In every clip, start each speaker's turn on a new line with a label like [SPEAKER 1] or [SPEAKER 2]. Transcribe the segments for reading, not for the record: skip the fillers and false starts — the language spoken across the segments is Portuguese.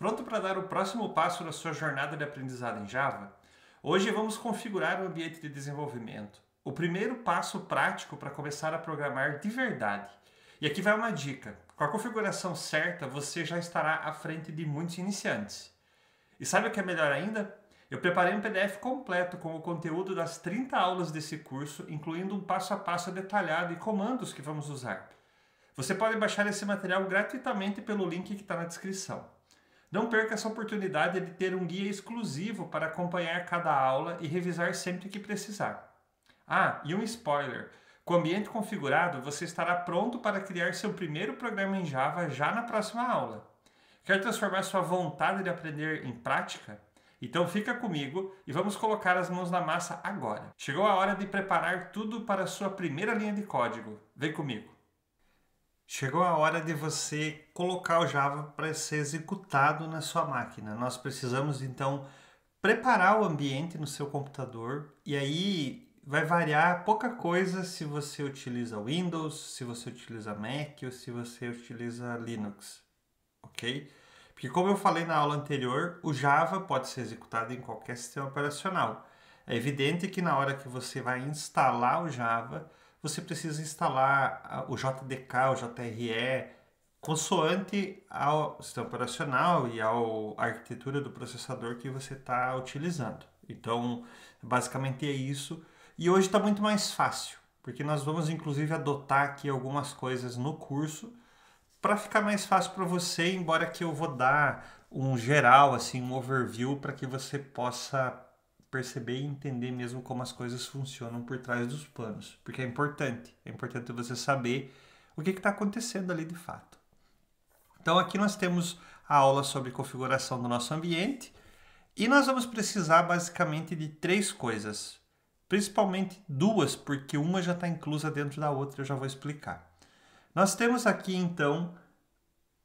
[SPEAKER 1] Pronto para dar o próximo passo na sua jornada de aprendizado em Java? Hoje vamos configurar o ambiente de desenvolvimento. O primeiro passo prático para começar a programar de verdade. E aqui vai uma dica. Com a configuração certa, você já estará à frente de muitos iniciantes. E sabe o que é melhor ainda? Eu preparei um PDF completo com o conteúdo das 30 aulas desse curso, incluindo um passo a passo detalhado e comandos que vamos usar. Você pode baixar esse material gratuitamente pelo link que está na descrição. Não perca essa oportunidade de ter um guia exclusivo para acompanhar cada aula e revisar sempre que precisar. Ah, e um spoiler! Com o ambiente configurado, você estará pronto para criar seu primeiro programa em Java já na próxima aula. Quer transformar sua vontade de aprender em prática? Então fica comigo e vamos colocar as mãos na massa agora. Chegou a hora de preparar tudo para a sua primeira linha de código. Vem comigo! Chegou a hora de você colocar o Java para ser executado na sua máquina. Nós precisamos então preparar o ambiente no seu computador e aí vai variar pouca coisa se você utiliza Windows, se você utiliza Mac ou se você utiliza Linux, ok? Porque como eu falei na aula anterior, o Java pode ser executado em qualquer sistema operacional. É evidente que na hora que você vai instalar o Java, você precisa instalar o JDK, o JRE, consoante ao sistema operacional e à arquitetura do processador que você está utilizando. Então, basicamente é isso. E hoje está muito mais fácil, porque nós vamos inclusive adotar aqui algumas coisas no curso para ficar mais fácil para você, embora que eu vou dar um geral, assim, um overview para que você possa perceber e entender mesmo como as coisas funcionam por trás dos panos, porque é importante você saber o que está acontecendo ali de fato. Então aqui nós temos a aula sobre configuração do nosso ambiente e nós vamos precisar basicamente de três coisas, principalmente duas, porque uma já está inclusa dentro da outra, eu já vou explicar. Nós temos aqui então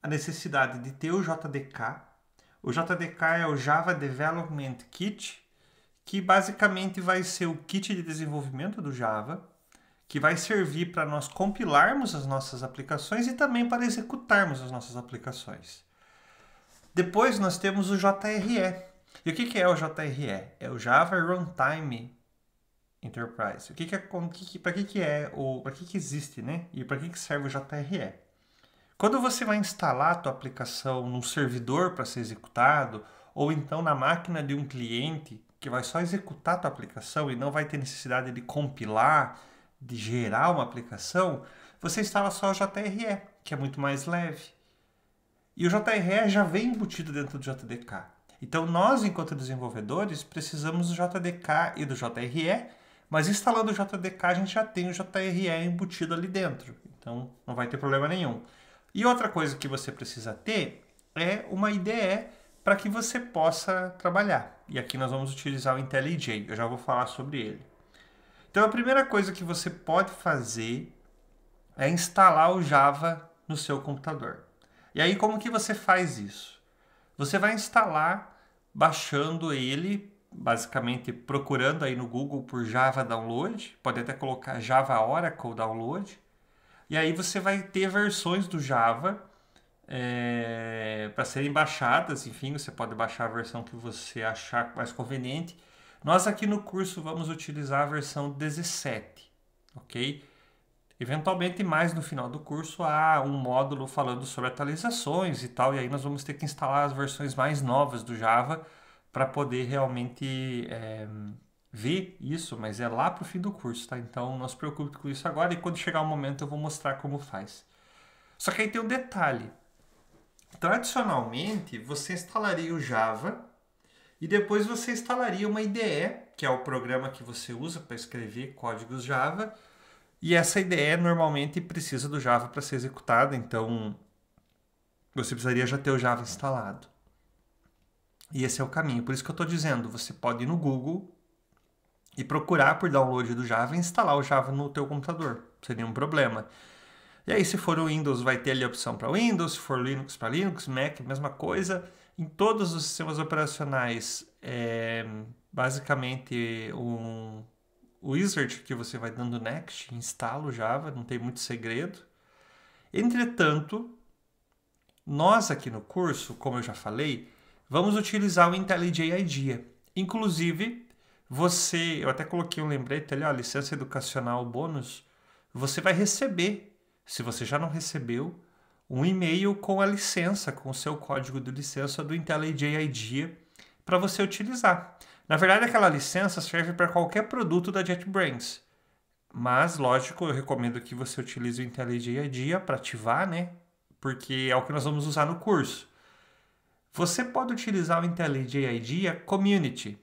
[SPEAKER 1] a necessidade de ter o JDK. O JDK é o Java Development Kit, que basicamente vai ser o kit de desenvolvimento do Java, que vai servir para nós compilarmos as nossas aplicações e também para executarmos as nossas aplicações. Depois nós temos o JRE. E o que é o JRE? É o Java Runtime Enterprise. Para que existe, né? E para que serve o JRE? Quando você vai instalar a tua aplicação num servidor para ser executado, ou então na máquina de um cliente que vai só executar a tua aplicação e não vai ter necessidade de compilar, de gerar uma aplicação, você instala só o JRE, que é muito mais leve. E o JRE já vem embutido dentro do JDK. Então nós, enquanto desenvolvedores, precisamos do JDK e do JRE, mas instalando o JDK a gente já tem o JRE embutido ali dentro. Então não vai ter problema nenhum. E outra coisa que você precisa ter é uma IDE para que você possa trabalhar. E aqui nós vamos utilizar o IntelliJ, eu já vou falar sobre ele. Então a primeira coisa que você pode fazer é instalar o Java no seu computador. E aí como que você faz isso? Você vai instalar baixando ele, basicamente procurando aí no Google por Java Download, pode até colocar Java Oracle Download. E aí você vai ter versões do Java para serem baixadas, enfim, você pode baixar a versão que você achar mais conveniente. Nós aqui no curso vamos utilizar a versão 17, ok? Eventualmente, mais no final do curso, há um módulo falando sobre atualizações e tal, e aí nós vamos ter que instalar as versões mais novas do Java para poder realmente ver isso, mas é lá para o fim do curso, tá? Então não se preocupe com isso agora e quando chegar o momento eu vou mostrar como faz. Só que aí tem um detalhe. Tradicionalmente, você instalaria o Java e depois você instalaria uma IDE, que é o programa que você usa para escrever códigos Java, e essa IDE normalmente precisa do Java para ser executada, então você precisaria já ter o Java instalado. E esse é o caminho. Por isso que eu estou dizendo, você pode ir no Google e procurar por download do Java e instalar o Java no teu computador. Não seria um problema. E aí, se for o Windows, vai ter ali a opção para Windows, se for Linux para Linux, Mac, mesma coisa. Em todos os sistemas operacionais, basicamente o wizard que você vai dando next, instala o Java, não tem muito segredo. Entretanto, Nós aqui no curso, como eu já falei, vamos utilizar o IntelliJ IDEA. Inclusive, eu até coloquei um lembrete ali, licença educacional bônus, você vai receber, se você já não recebeu, um e-mail com a licença, com o seu código de licença do IntelliJ IDEA para você utilizar. Na verdade, aquela licença serve para qualquer produto da JetBrains. Mas, lógico, eu recomendo que você utilize o IntelliJ IDEA para ativar, né? Porque é o que nós vamos usar no curso. Você pode utilizar o IntelliJ IDEA Community.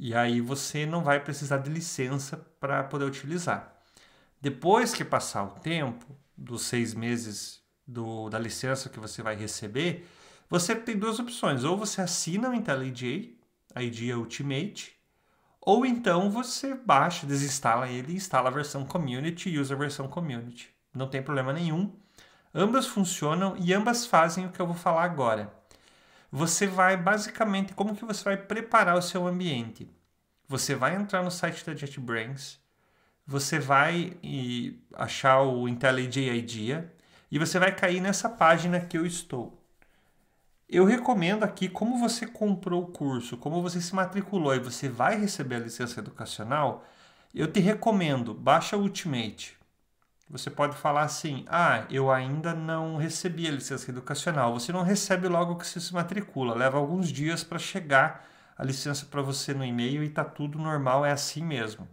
[SPEAKER 1] E aí você não vai precisar de licença para poder utilizar. Depois que passar o tempo, dos 6 meses da licença que você vai receber, você tem duas opções. Ou você assina o IntelliJ IDEA Ultimate, ou então você baixa, desinstala ele e instala a versão Community e usa a versão Community. Não tem problema nenhum. Ambas funcionam e ambas fazem o que eu vou falar agora. Você vai, basicamente, como que você vai preparar o seu ambiente? Você vai entrar no site da JetBrains, você vai achar o IntelliJ IDEA e você vai cair nessa página que eu estou. Eu recomendo aqui, como você comprou o curso, como você se matriculou e você vai receber a licença educacional, eu te recomendo, baixa o Ultimate. Você pode falar assim, eu ainda não recebi a licença educacional. Você não recebe logo que você se matricula, leva alguns dias para chegar a licença para você no e-mail e está tudo normal, é assim mesmo.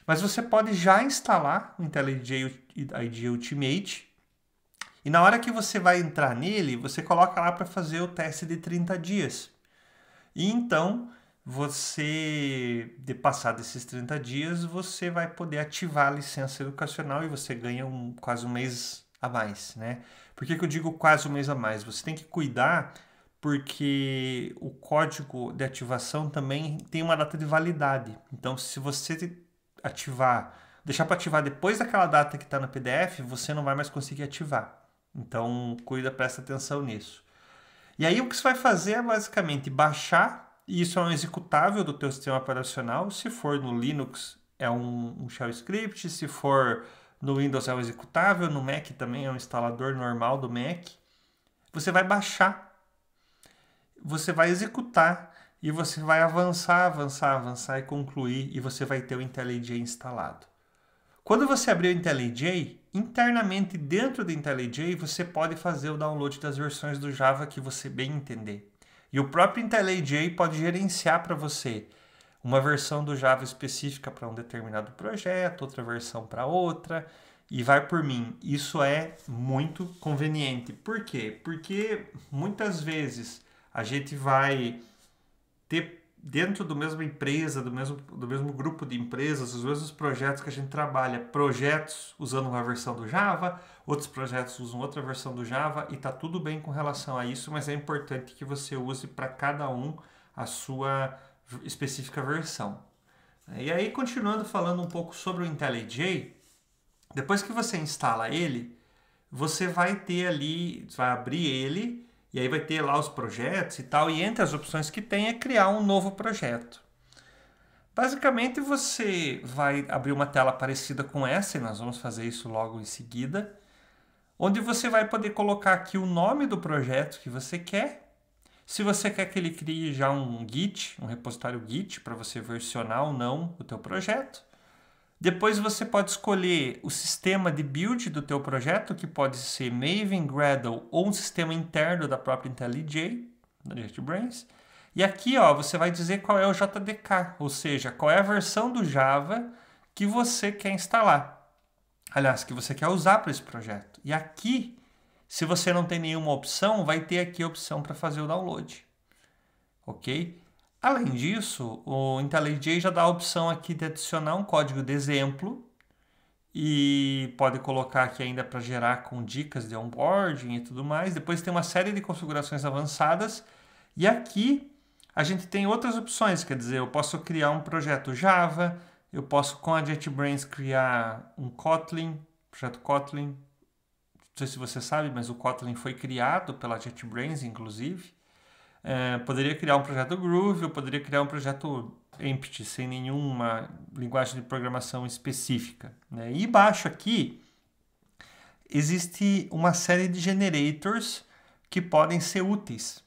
[SPEAKER 1] Mas você pode já instalar o IntelliJ IDEA Ultimate e na hora que você vai entrar nele, você coloca lá para fazer o teste de 30 dias. E então, de passar desses 30 dias, você vai poder ativar a licença educacional e você ganha quase um mês a mais, né? Por que eu digo quase um mês a mais? Você tem que cuidar porque o código de ativação também tem uma data de validade. Então, se você deixar para ativar depois daquela data que está no PDF, você não vai mais conseguir ativar. Então, presta atenção nisso. E aí o que você vai fazer é basicamente baixar, e isso é um executável do teu sistema operacional. Se for no Linux é um shell script, se for no Windows é um executável, no Mac também é um instalador normal do Mac. Você vai baixar, você vai executar e você vai avançar e concluir e você vai ter o IntelliJ instalado. Quando você abrir o IntelliJ, internamente dentro do IntelliJ você pode fazer o download das versões do Java que você bem entender. E o próprio IntelliJ pode gerenciar para você uma versão do Java específica para um determinado projeto, outra versão para outra, e vai por mim. Isso é muito conveniente. Por quê? Porque muitas vezes a gente vai ter dentro da mesma empresa, do mesmo grupo de empresas, os mesmos projetos que a gente trabalha, projetos usando uma versão do Java, outros projetos usam outra versão do Java, e está tudo bem com relação a isso, mas é importante que você use para cada um a sua específica versão. E aí, continuando falando um pouco sobre o IntelliJ, depois que você instala ele, você vai ter ali, vai abrir ele, e aí vai ter lá os projetos e tal, e entre as opções que tem é criar um novo projeto. Basicamente você vai abrir uma tela parecida com essa, e nós vamos fazer isso logo em seguida, onde você vai poder colocar aqui o nome do projeto que você quer. Se você quer que ele crie já um Git, um repositório Git, para você versionar ou não o teu projeto. Depois você pode escolher o sistema de build do teu projeto, que pode ser Maven, Gradle ou um sistema interno da própria IntelliJ, da JetBrains. E aqui você vai dizer qual é o JDK, ou seja, qual é a versão do Java que você quer instalar. Aliás, que você quer usar para esse projeto. E aqui, se você não tem nenhuma opção, vai ter aqui a opção para fazer o download. Ok? Além disso, o IntelliJ já dá a opção aqui de adicionar um código de exemplo e pode colocar aqui ainda para gerar com dicas de onboarding e tudo mais. Depois tem uma série de configurações avançadas e aqui a gente tem outras opções, quer dizer, eu posso criar um projeto Java, eu posso com a JetBrains criar um Kotlin, projeto Kotlin. Não sei se você sabe, mas o Kotlin foi criado pela JetBrains, inclusive. Poderia criar um projeto Groove, eu poderia criar um projeto empty, sem nenhuma linguagem de programação específica. Né? E embaixo aqui existe uma série de generators que podem ser úteis.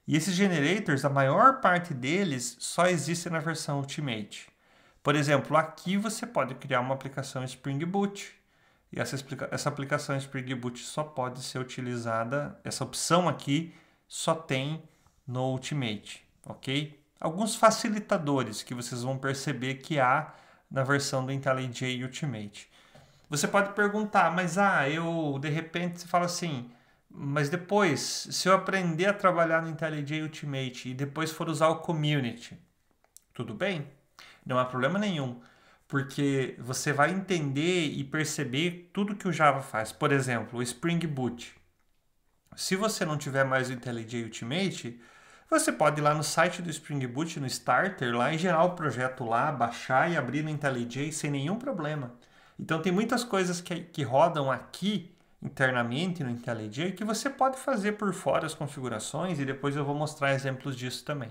[SPEAKER 1] E esses generators, a maior parte deles só existe na versão Ultimate. Por exemplo, aqui você pode criar uma aplicação Spring Boot. E essa aplicação Spring Boot só pode ser utilizada, essa opção aqui só tem no Ultimate, ok? Alguns facilitadores que vocês vão perceber que há na versão do IntelliJ Ultimate. Você pode perguntar, mas eu de repente você fala assim, mas depois, se eu aprender a trabalhar no IntelliJ Ultimate e depois for usar o Community, tudo bem? Não há problema nenhum, porque você vai entender e perceber tudo que o Java faz. Por exemplo, o Spring Boot. Se você não tiver mais o IntelliJ Ultimate, você pode ir lá no site do Spring Boot, no Starter, lá e gerar o projeto lá, baixar e abrir no IntelliJ sem nenhum problema. Então tem muitas coisas que rodam aqui internamente no IntelliJ que você pode fazer por fora as configurações e depois eu vou mostrar exemplos disso também.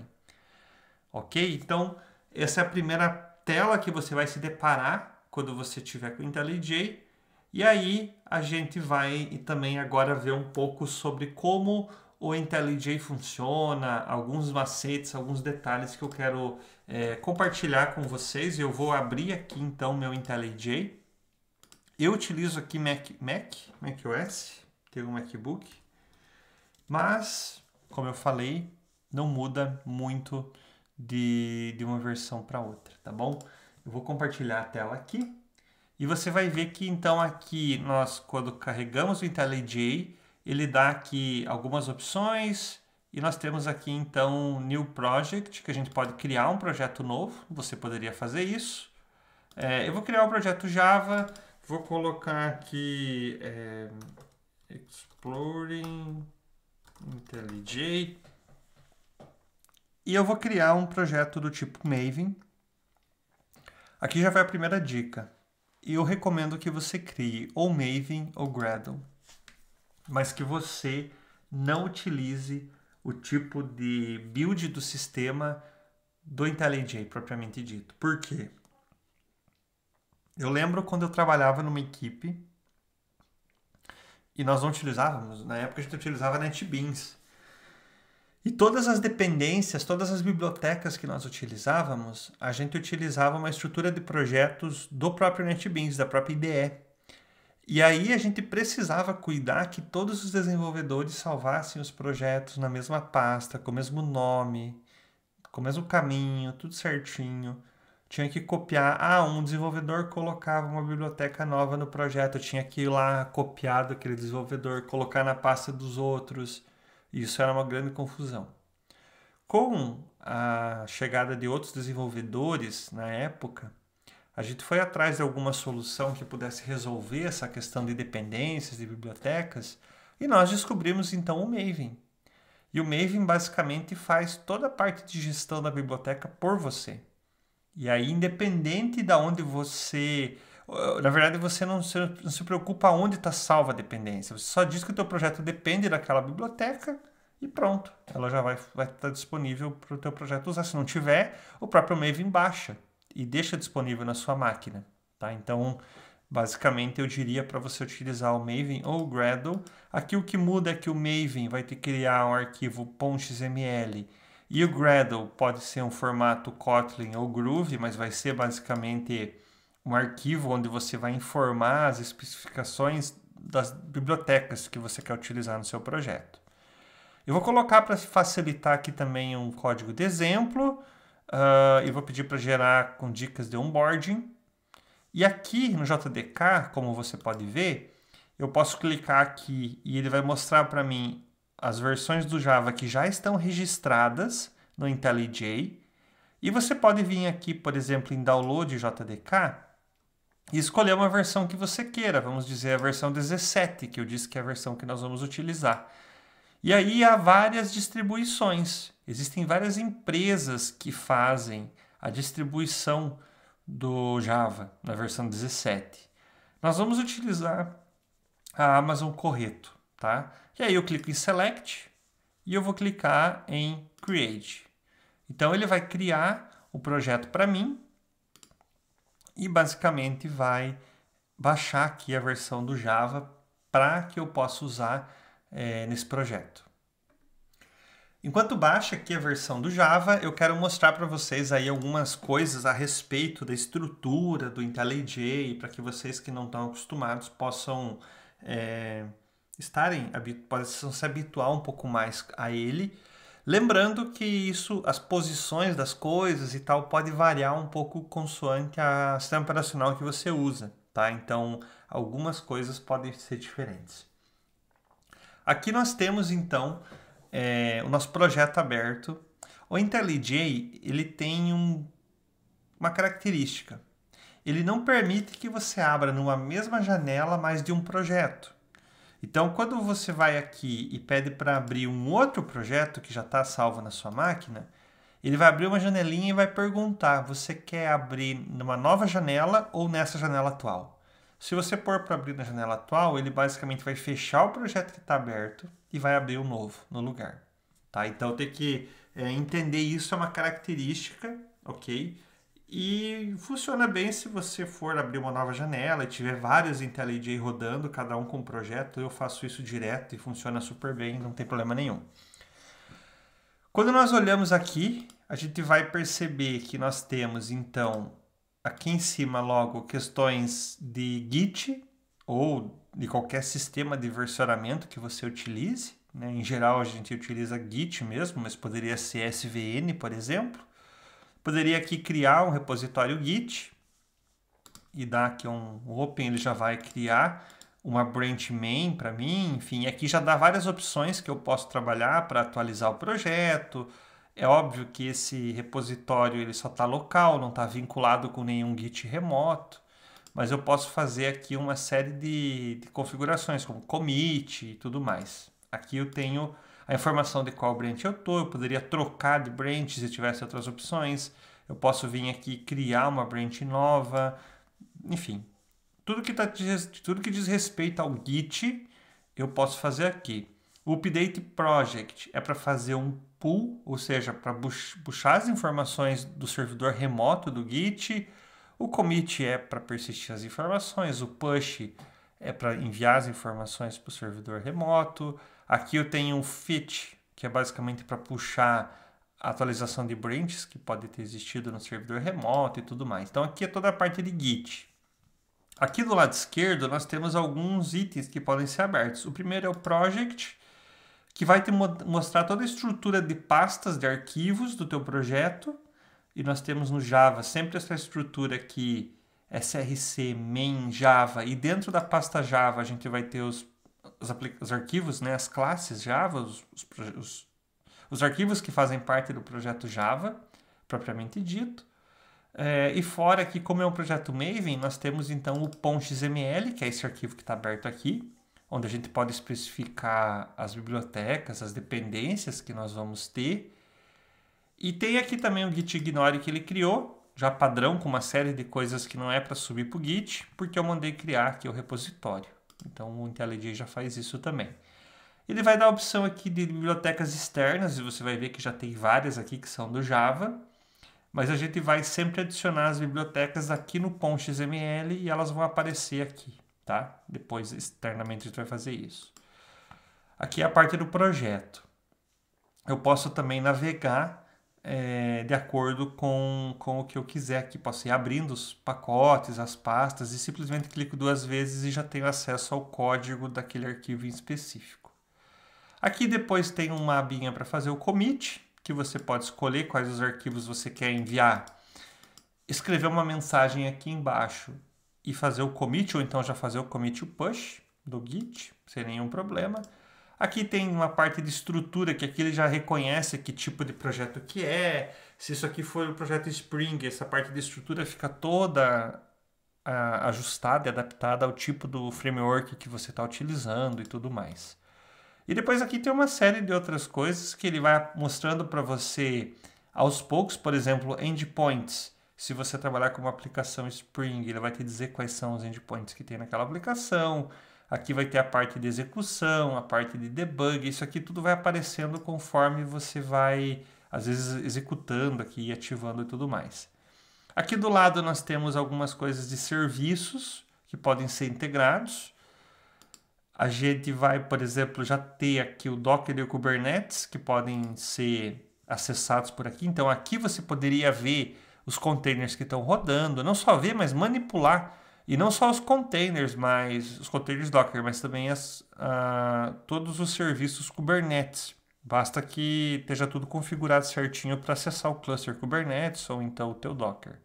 [SPEAKER 1] Ok? Então essa é a primeira tela que você vai se deparar quando você tiver com o IntelliJ. E aí a gente vai também agora ver um pouco sobre como o IntelliJ funciona, alguns macetes, alguns detalhes que eu quero compartilhar com vocês. Eu vou abrir aqui então meu IntelliJ. Eu utilizo aqui macOS, tenho um MacBook, mas, como eu falei, não muda muito de uma versão para outra, tá bom? Eu vou compartilhar a tela aqui e você vai ver que então aqui nós, quando carregamos o IntelliJ, ele dá aqui algumas opções e nós temos aqui então New Project, que a gente pode criar um projeto novo, você poderia fazer isso. Eu vou criar um projeto Java. Vou colocar aqui Exploring IntelliJ e eu vou criar um projeto do tipo Maven. Aqui já vai a primeira dica. E eu recomendo que você crie ou Maven ou Gradle, mas que você não utilize o tipo de build do sistema do IntelliJ propriamente dito. Por quê? Eu lembro quando eu trabalhava numa equipe e nós não utilizávamos, na época a gente utilizava NetBeans. E todas as dependências, todas as bibliotecas que nós utilizávamos, a gente utilizava uma estrutura de projetos do próprio NetBeans, da própria IDE. E aí a gente precisava cuidar que todos os desenvolvedores salvassem os projetos na mesma pasta, com o mesmo nome, com o mesmo caminho, tudo certinho. Tinha que copiar. Um desenvolvedor colocava uma biblioteca nova no projeto, tinha que ir lá copiar daquele desenvolvedor, colocar na pasta dos outros. Isso era uma grande confusão. Com a chegada de outros desenvolvedores na época, a gente foi atrás de alguma solução que pudesse resolver essa questão de dependências, de bibliotecas, e nós descobrimos então o Maven. E o Maven basicamente faz toda a parte de gestão da biblioteca por você. E aí, independente de onde você... Na verdade, você não se preocupa onde está salva a dependência. Você só diz que o teu projeto depende daquela biblioteca e pronto. Ela já vai estar disponível para o teu projeto usar. Se não tiver, o próprio Maven baixa e deixa disponível na sua máquina. Tá? Então, basicamente, eu diria para você utilizar o Maven ou o Gradle. Aqui o que muda é que o Maven vai ter que criar um arquivo .xml. E o Gradle pode ser um formato Kotlin ou Groove, mas vai ser basicamente um arquivo onde você vai informar as especificações das bibliotecas que você quer utilizar no seu projeto. Eu vou colocar para facilitar aqui também um código de exemplo e vou pedir para gerar com dicas de onboarding. E aqui no JDK, como você pode ver, eu posso clicar aqui e ele vai mostrar para mim as versões do Java que já estão registradas no IntelliJ. E você pode vir aqui, por exemplo, em Download JDK e escolher uma versão que você queira. Vamos dizer a versão 17, que eu disse que é a versão que nós vamos utilizar. E aí há várias distribuições. Existem várias empresas que fazem a distribuição do Java na versão 17. Nós vamos utilizar a Amazon Correto, tá? E aí eu clico em Select e eu vou clicar em Create. Então ele vai criar o projeto para mim e basicamente vai baixar aqui a versão do Java para que eu possa usar nesse projeto. Enquanto baixa aqui a versão do Java, eu quero mostrar para vocês aí algumas coisas a respeito da estrutura do IntelliJ, para que vocês que não estão acostumados possam se habituar um pouco mais a ele. Lembrando que isso, as posições das coisas e tal, pode variar um pouco consoante a sistema operacional que você usa, tá? Então, algumas coisas podem ser diferentes. Aqui nós temos, então, o nosso projeto aberto. O IntelliJ, ele tem uma característica. Ele não permite que você abra numa mesma janela mais de um projeto. Então, quando você vai aqui e pede para abrir um outro projeto que já está salvo na sua máquina, ele vai abrir uma janelinha e vai perguntar, você quer abrir numa nova janela ou nessa janela atual? Se você pôr para abrir na janela atual, ele basicamente vai fechar o projeto que está aberto e vai abrir um novo no lugar. Tá? Então, tem que entender isso, é uma característica, ok? E funciona bem se você for abrir uma nova janela e tiver vários IntelliJ rodando, cada um com um projeto. Eu faço isso direto e funciona super bem, não tem problema nenhum. Quando nós olhamos aqui, a gente vai perceber que nós temos, então, aqui em cima logo questões de Git ou de qualquer sistema de versionamento que você utilize. Né? Em geral, a gente utiliza Git mesmo, mas poderia ser SVN, por exemplo. Poderia aqui criar um repositório Git e dar aqui um open, ele já vai criar uma branch main para mim, enfim, aqui já dá várias opções que eu posso trabalhar para atualizar o projeto. É óbvio que esse repositório ele só está local, não está vinculado com nenhum Git remoto, mas eu posso fazer aqui uma série de configurações, como commit e tudo mais. Aqui eu tenho a informação de qual branch eu poderia trocar de branch se tivesse outras opções, eu posso vir aqui criar uma branch nova, enfim. Tudo que diz respeito ao Git, eu posso fazer aqui. O Update Project é para fazer um pull, ou seja, para puxar as informações do servidor remoto do Git. O Commit é para persistir as informações, o Push é para enviar as informações para o servidor remoto. Aqui eu tenho um Fetch, que é basicamente para puxar a atualização de branches que pode ter existido no servidor remoto e tudo mais. Então aqui é toda a parte de Git. Aqui do lado esquerdo nós temos alguns itens que podem ser abertos. O primeiro é o Project, que vai te mostrar toda a estrutura de pastas de arquivos do teu projeto. E nós temos no Java sempre essa estrutura aqui, src, main, Java. E dentro da pasta Java a gente vai ter os arquivos, né, as classes Java, os arquivos que fazem parte do projeto Java, propriamente dito. E fora aqui, como é um projeto Maven, nós temos então o .xml, que é esse arquivo que está aberto aqui, onde a gente pode especificar as bibliotecas, as dependências que nós vamos ter. E tem aqui também o gitignore que ele criou, já padrão, com uma série de coisas que não é para subir para o Git, porque eu mandei criar aqui o repositório. Então o IntelliJ já faz isso também. Ele vai dar a opção aqui de bibliotecas externas, e você vai ver que já tem várias aqui que são do Java, mas a gente vai sempre adicionar as bibliotecas aqui no .xml e elas vão aparecer aqui, tá? Depois, externamente, a gente vai fazer isso. Aqui é a parte do projeto. Eu posso também navegar de acordo com o que eu quiser aqui. Posso ir abrindo os pacotes, as pastas, e simplesmente clico 2 vezes e já tenho acesso ao código daquele arquivo em específico. Aqui depois tem uma abinha para fazer o commit, que você pode escolher quais os arquivos você quer enviar, escrever uma mensagem aqui embaixo e fazer o commit, ou então já fazer o commit e o push do Git, sem nenhum problema. Aqui tem uma parte de estrutura, que aqui ele já reconhece que tipo de projeto que é. Se isso aqui for o projeto Spring, essa parte de estrutura fica toda ajustada e adaptada ao tipo do framework que você está utilizando e tudo mais. E depois aqui tem uma série de outras coisas que ele vai mostrando para você aos poucos, por exemplo, endpoints. Se você trabalhar com uma aplicação Spring, ele vai te dizer quais são os endpoints que tem naquela aplicação. Aqui vai ter a parte de execução, a parte de debug. Isso aqui tudo vai aparecendo conforme você vai, às vezes, executando aqui, ativando e tudo mais. Aqui do lado nós temos algumas coisas de serviços que podem ser integrados. A gente vai, por exemplo, já ter aqui o Docker e o Kubernetes, que podem ser acessados por aqui. Então aqui você poderia ver os containers que estão rodando, não só ver, mas manipular. E não só os containers, mas os containers Docker, mas também todos os serviços Kubernetes. Basta que esteja tudo configurado certinho para acessar o cluster Kubernetes ou então o teu Docker.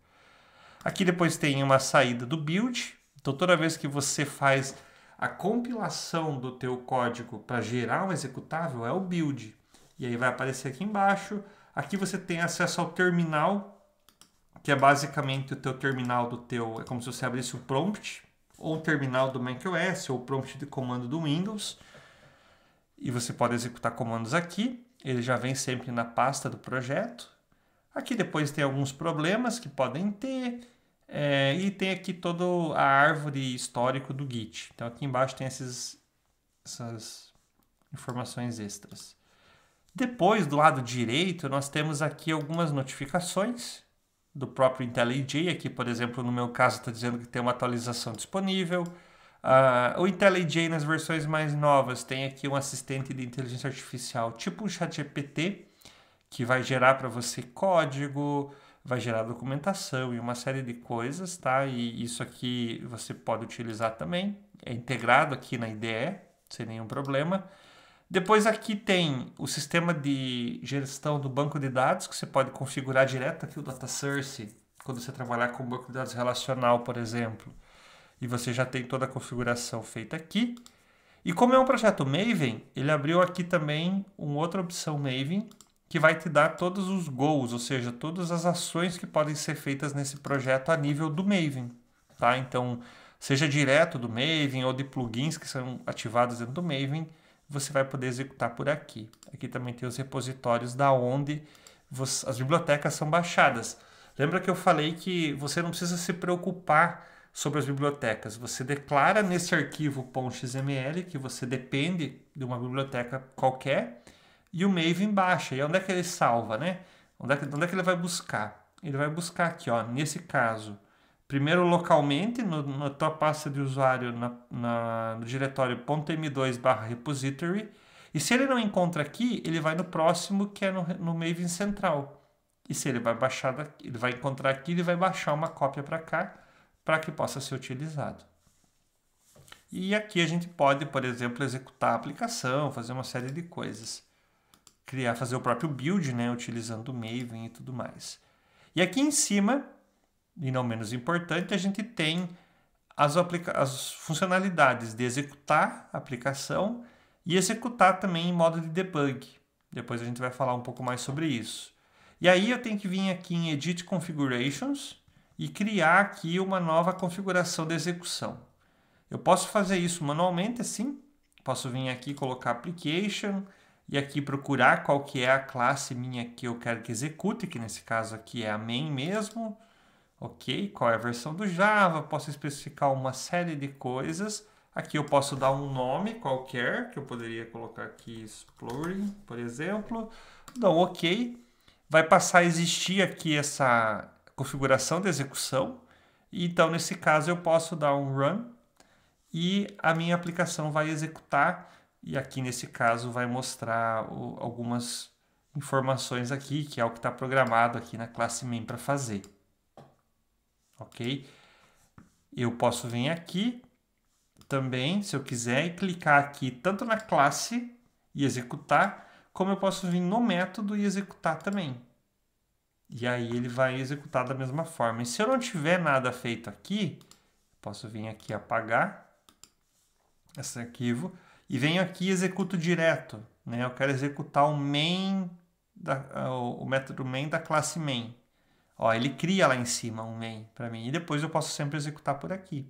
[SPEAKER 1] Aqui depois tem uma saída do build. Então toda vez que você faz a compilação do teu código para gerar um executável é o build. E aí vai aparecer aqui embaixo. Aqui você tem acesso ao terminal, que é basicamente o teu terminal do teu... É como se você abrisse o prompt, ou o terminal do macOS, ou o prompt de comando do Windows. E você pode executar comandos aqui. Ele já vem sempre na pasta do projeto. Aqui depois tem alguns problemas que podem ter. E tem aqui toda a árvore histórico do Git. Então aqui embaixo tem essas informações extras. Depois, do lado direito, nós temos aqui algumas notificações do próprio IntelliJ. Aqui, por exemplo, no meu caso, está dizendo que tem uma atualização disponível. O IntelliJ, nas versões mais novas, tem aqui um assistente de inteligência artificial, tipo o ChatGPT, que vai gerar para você código, vai gerar documentação e uma série de coisas, tá? E isso aqui você pode utilizar também. É integrado aqui na IDE, sem nenhum problema. Depois aqui tem o sistema de gestão do banco de dados, que você pode configurar direto aqui o Data Source, quando você trabalhar com o banco de dados relacional, por exemplo. E você já tem toda a configuração feita aqui. E como é um projeto Maven, ele abriu aqui também uma outra opção Maven, que vai te dar todos os goals, ou seja, todas as ações que podem ser feitas nesse projeto a nível do Maven. Tá? Então, seja direto do Maven ou de plugins que são ativados dentro do Maven, você vai poder executar por aqui. Aqui também tem os repositórios da onde as bibliotecas são baixadas. Lembra que eu falei que você não precisa se preocupar sobre as bibliotecas. Você declara nesse arquivo .xml que você depende de uma biblioteca qualquer e o Maven baixa. E onde é que ele salva, né? Onde é que ele vai buscar? Ele vai buscar aqui, ó, nesse caso, primeiro localmente na tua pasta de usuário no diretório .m2/repository, e se ele não encontra aqui, ele vai no próximo, que é no Maven central. E se ele vai baixar daqui, ele vai encontrar aqui, ele vai baixar uma cópia para cá, para que possa ser utilizado. E aqui a gente pode, por exemplo, executar a aplicação, fazer uma série de coisas. Fazer o próprio build, né, utilizando o Maven e tudo mais. E aqui em cima, e não menos importante, a gente tem as funcionalidades de executar a aplicação e executar também em modo de debug. Depois a gente vai falar um pouco mais sobre isso. E aí eu tenho que vir aqui em Edit Configurations e criar aqui uma nova configuração de execução. Eu posso fazer isso manualmente assim, posso vir aqui colocar Application e aqui procurar qual que é a classe minha que eu quero que execute, que nesse caso aqui é a main mesmo. Ok, qual é a versão do Java, posso especificar uma série de coisas. Aqui eu posso dar um nome qualquer, que eu poderia colocar aqui Exploring, por exemplo. Dou OK. Vai passar a existir aqui essa configuração de execução. Então, nesse caso, eu posso dar um Run e a minha aplicação vai executar. E aqui, nesse caso, vai mostrar algumas informações aqui, que é o que está programado aqui na classe main para fazer. Ok? Eu posso vir aqui também, se eu quiser, e clicar aqui tanto na classe e executar, como eu posso vir no método e executar também. E aí ele vai executar da mesma forma. E se eu não tiver nada feito aqui, posso vir aqui apagar esse arquivo e venho aqui e executo direto. Né? Eu quero executar o main, o método main da classe main. Ó, ele cria lá em cima um main para mim e depois eu posso sempre executar por aqui.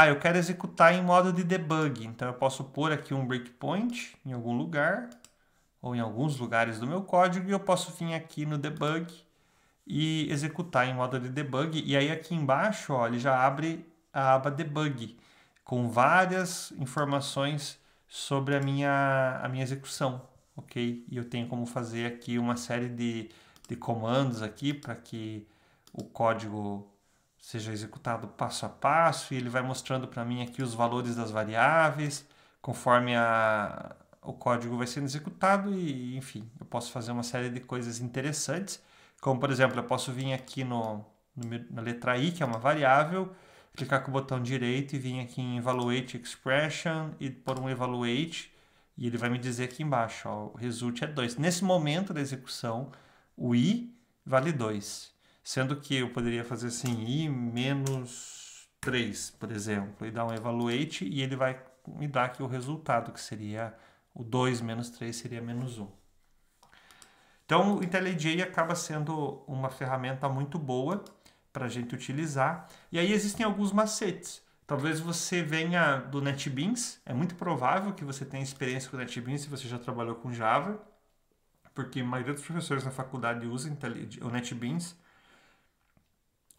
[SPEAKER 1] Eu quero executar em modo de debug, então eu posso pôr aqui um breakpoint em algum lugar ou em alguns lugares do meu código e eu posso vir aqui no debug e executar em modo de debug. E aí aqui embaixo, ó, ele já abre a aba debug com várias informações sobre a minha execução, ok? E eu tenho como fazer aqui uma série de comandos aqui para que o código seja executado passo a passo e ele vai mostrando para mim aqui os valores das variáveis, conforme o código vai sendo executado e, enfim, eu posso fazer uma série de coisas interessantes, como, por exemplo, eu posso vir aqui na letra I, que é uma variável, clicar com o botão direito e vir aqui em Evaluate Expression e pôr um Evaluate, e ele vai me dizer aqui embaixo, ó, o result é 2. Nesse momento da execução, o I vale 2, sendo que eu poderia fazer assim, I menos 3, por exemplo, e dar um Evaluate, e ele vai me dar aqui o resultado, que seria o 2 menos 3 seria menos 1. Então, o IntelliJ acaba sendo uma ferramenta muito boa para a gente utilizar. E aí existem alguns macetes. Talvez você venha do NetBeans. É muito provável que você tenha experiência com o NetBeans se você já trabalhou com Java, porque a maioria dos professores na faculdade usa o NetBeans.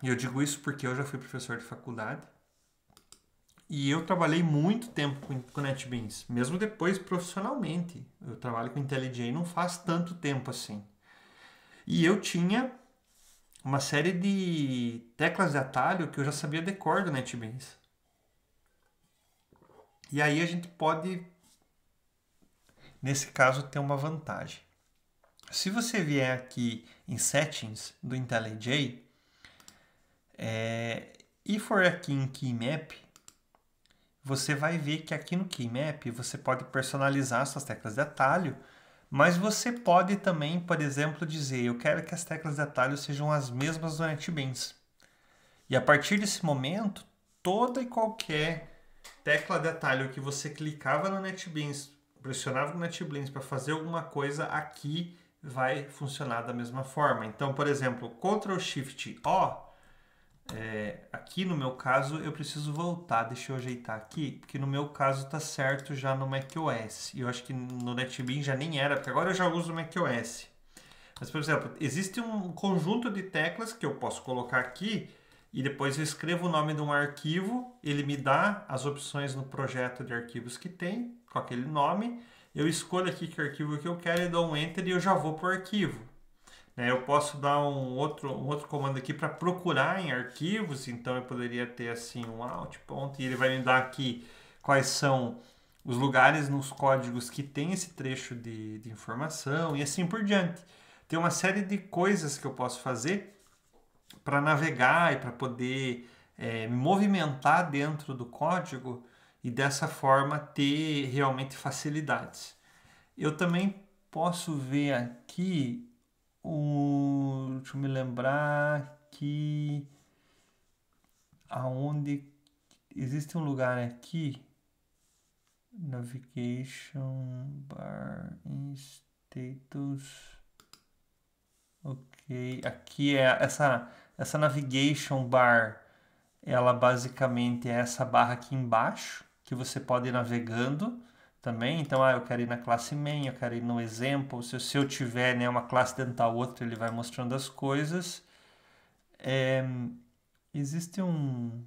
[SPEAKER 1] E eu digo isso porque eu já fui professor de faculdade. E eu trabalhei muito tempo com NetBeans, mesmo depois profissionalmente. Eu trabalho com IntelliJ não faz tanto tempo assim. E eu tinha uma série de teclas de atalho que eu já sabia decor do NetBeans. E aí a gente pode, nesse caso, ter uma vantagem. Se você vier aqui em Settings do IntelliJ e for aqui em Keymap, você vai ver que aqui no Keymap você pode personalizar suas teclas de atalho, mas você pode também, por exemplo, dizer eu quero que as teclas de atalho sejam as mesmas do NetBeans. E a partir desse momento, toda e qualquer tecla de atalho que você clicava no NetBeans, pressionava no NetBeans para fazer alguma coisa, aqui vai funcionar da mesma forma. Então, por exemplo, Ctrl Shift O, aqui no meu caso eu preciso voltar, deixa eu ajeitar aqui, porque no meu caso está certo já no macOS. E eu acho que no NetBeans já nem era, porque agora eu já uso o macOS. Mas, por exemplo, existe um conjunto de teclas que eu posso colocar aqui e depois eu escrevo o nome de um arquivo, ele me dá as opções no projeto de arquivos que tem, com aquele nome. Eu escolho aqui que arquivo que eu quero e dou um Enter e eu já vou para o arquivo. Eu posso dar um outro comando aqui para procurar em arquivos, então eu poderia ter assim um alt ponto e ele vai me dar aqui quais são os lugares nos códigos que tem esse trecho de informação e assim por diante. Tem uma série de coisas que eu posso fazer para navegar e para poder me movimentar dentro do código e dessa forma ter realmente facilidades. Eu também posso ver aqui deixa eu me lembrar que aonde existe um lugar aqui, Navigation Bar in Status. Ok, aqui é essa Navigation Bar, ela basicamente é essa barra aqui embaixo, que você pode ir navegando também. Então, eu quero ir na classe main, eu quero ir no example. Se eu tiver, né, uma classe dentro da outra, ele vai mostrando as coisas. Existe um...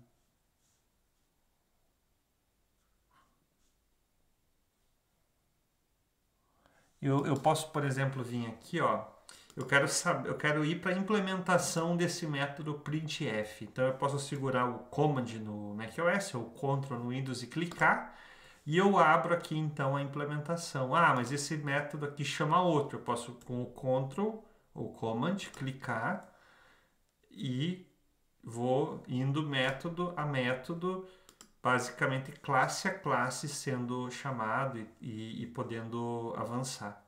[SPEAKER 1] Eu posso, por exemplo, vir aqui, ó. Eu quero ir para a implementação desse método printf. Então eu posso segurar o Command no macOS ou Ctrl no Windows e clicar. E eu abro aqui então a implementação. Ah, mas esse método aqui chama outro. Eu posso com o Ctrl ou Command clicar e vou indo método a método, basicamente classe a classe sendo chamado e podendo avançar.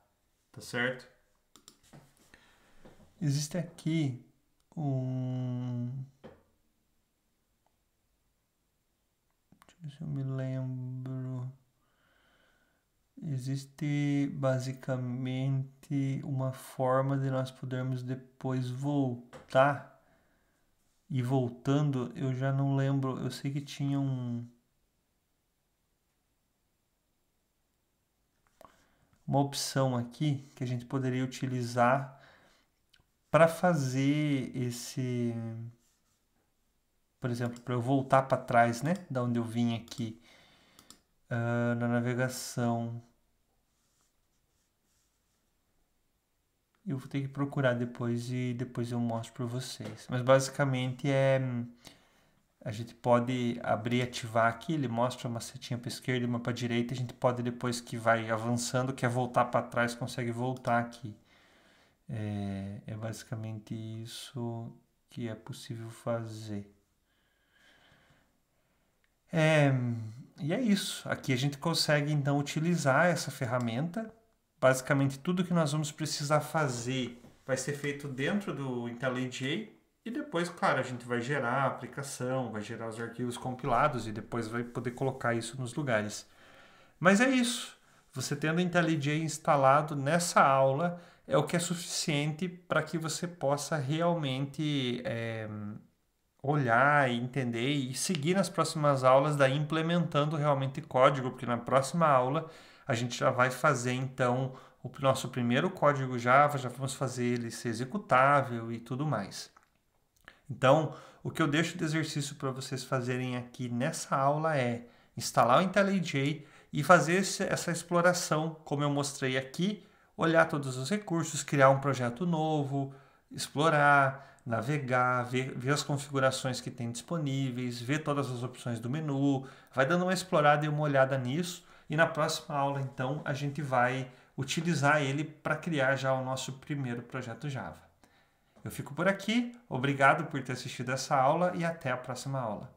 [SPEAKER 1] Tá certo? Existe aqui deixa eu ver se eu me lembro. Existe basicamente uma forma de nós podermos depois voltar. E voltando, eu já não lembro. Eu sei que tinha uma opção aqui que a gente poderia utilizar para fazer esse, por exemplo, para eu voltar para trás, né, da onde eu vim aqui na navegação. Eu vou ter que procurar depois e depois eu mostro para vocês. Mas basicamente A gente pode abrir e ativar aqui, ele mostra uma setinha para esquerda e uma para direita, a gente pode depois que vai avançando, quer voltar para trás, consegue voltar aqui. É basicamente isso que é possível fazer. E é isso. Aqui a gente consegue então utilizar essa ferramenta. Basicamente tudo que nós vamos precisar fazer vai ser feito dentro do IntelliJ e depois, claro, a gente vai gerar a aplicação, vai gerar os arquivos compilados e depois vai poder colocar isso nos lugares. Mas é isso. Você tendo o IntelliJ instalado nessa aula é o que é suficiente para que você possa realmente olhar e entender e seguir nas próximas aulas, daí implementando realmente código, porque na próxima aula a gente já vai fazer então o nosso primeiro código Java, já vamos fazer ele ser executável e tudo mais. Então, o que eu deixo de exercício para vocês fazerem aqui nessa aula é instalar o IntelliJ e fazer essa exploração, como eu mostrei aqui, olhar todos os recursos, criar um projeto novo, explorar, navegar, ver as configurações que tem disponíveis, ver todas as opções do menu, vai dando uma explorada e uma olhada nisso, e na próxima aula, então, a gente vai utilizar ele para criar já o nosso primeiro projeto Java. Eu fico por aqui, obrigado por ter assistido essa aula e até a próxima aula.